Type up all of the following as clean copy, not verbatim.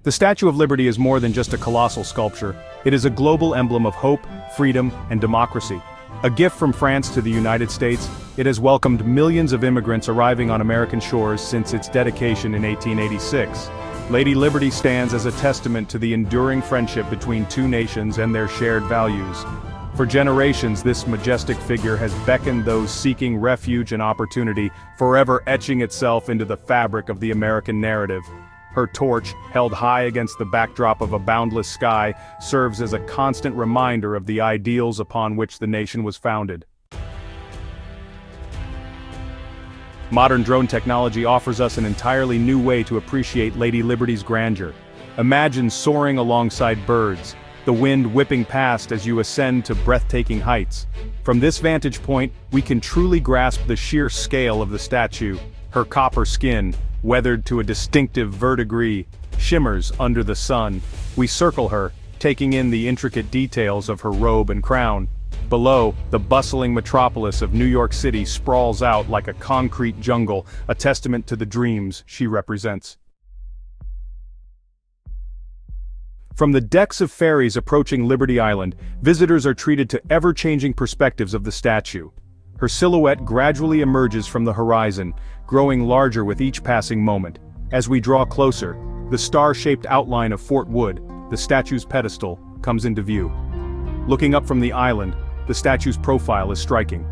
The Statue of Liberty is more than just a colossal sculpture. It is a global emblem of hope, freedom, and democracy. A gift from France to the United States, it has welcomed millions of immigrants arriving on American shores since its dedication in 1886. Lady Liberty stands as a testament to the enduring friendship between two nations and their shared values. For generations, this majestic figure has beckoned those seeking refuge and opportunity, forever etching itself into the fabric of the American narrative. Her torch, held high against the backdrop of a boundless sky, serves as a constant reminder of the ideals upon which the nation was founded. Modern drone technology offers us an entirely new way to appreciate Lady Liberty's grandeur. Imagine soaring alongside birds, the wind whipping past as you ascend to breathtaking heights. From this vantage point, we can truly grasp the sheer scale of the statue. Her copper skin, weathered to a distinctive verdigris, shimmers under the sun. We circle her, taking in the intricate details of her robe and crown. Below, the bustling metropolis of New York City sprawls out like a concrete jungle, a testament to the dreams she represents. From the decks of ferries approaching Liberty Island, visitors are treated to ever-changing perspectives of the statue. Her silhouette gradually emerges from the horizon, growing larger with each passing moment. As we draw closer, the star-shaped outline of Fort Wood, the statue's pedestal, comes into view. Looking up from the island, the statue's profile is striking.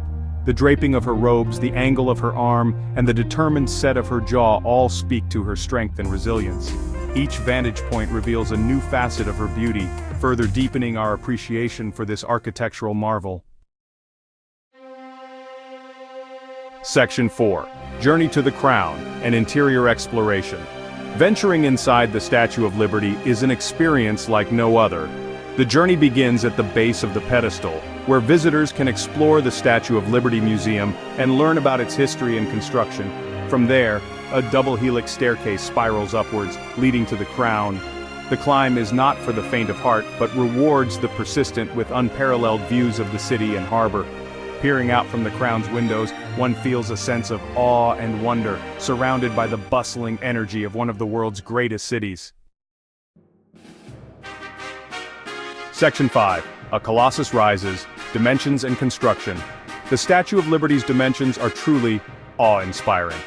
The draping of her robes, the angle of her arm, and the determined set of her jaw all speak to her strength and resilience. Each vantage point reveals a new facet of her beauty, further deepening our appreciation for this architectural marvel. Section 4. Journey to the Crown, an interior exploration. Venturing inside the Statue of Liberty is an experience like no other. The journey begins at the base of the pedestal, where visitors can explore the Statue of Liberty Museum and learn about its history and construction. From there, a double helix staircase spirals upwards, leading to the crown. The climb is not for the faint of heart, but rewards the persistent with unparalleled views of the city and harbor. Peering out from the crown's windows, one feels a sense of awe and wonder, surrounded by the bustling energy of one of the world's greatest cities. Section 5. A Colossus Rises, Dimensions and Construction. The Statue of Liberty's dimensions are truly awe-inspiring.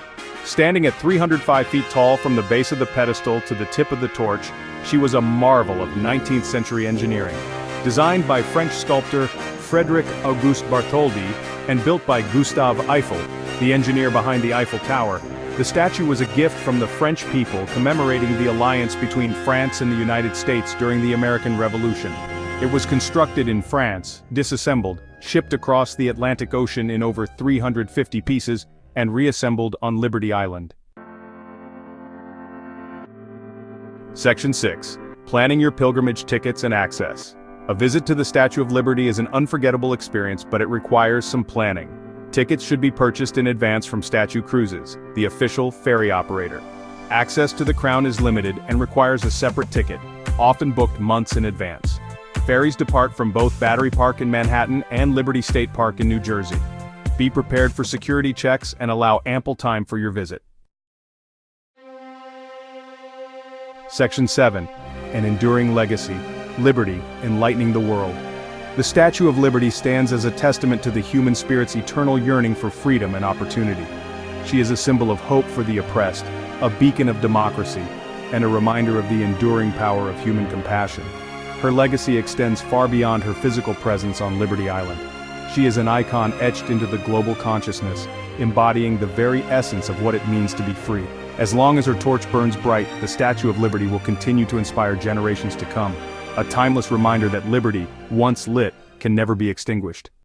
Standing at 305 feet tall from the base of the pedestal to the tip of the torch, she was a marvel of 19th century engineering. Designed by French sculptor Frédéric Auguste Bartholdi and built by Gustave Eiffel, the engineer behind the Eiffel Tower, the statue was a gift from the French people commemorating the alliance between France and the United States during the American Revolution. It was constructed in France, disassembled, shipped across the Atlantic Ocean in over 350 pieces, and reassembled on Liberty Island. Section 6. Planning your pilgrimage tickets and access. A visit to the Statue of Liberty is an unforgettable experience, but it requires some planning. Tickets should be purchased in advance from Statue Cruises, the official ferry operator. Access to the crown is limited and requires a separate ticket, often booked months in advance. Ferries depart from both Battery Park in Manhattan and Liberty State Park in New Jersey. Be prepared for security checks and allow ample time for your visit. Section 7. An Enduring Legacy. Liberty, Enlightening the World. The Statue of Liberty stands as a testament to the human spirit's eternal yearning for freedom and opportunity. She is a symbol of hope for the oppressed, a beacon of democracy, and a reminder of the enduring power of human compassion. Her legacy extends far beyond her physical presence on Liberty Island. She is an icon etched into the global consciousness, embodying the very essence of what it means to be free. As long as her torch burns bright, the Statue of Liberty will continue to inspire generations to come. A timeless reminder that liberty, once lit, can never be extinguished.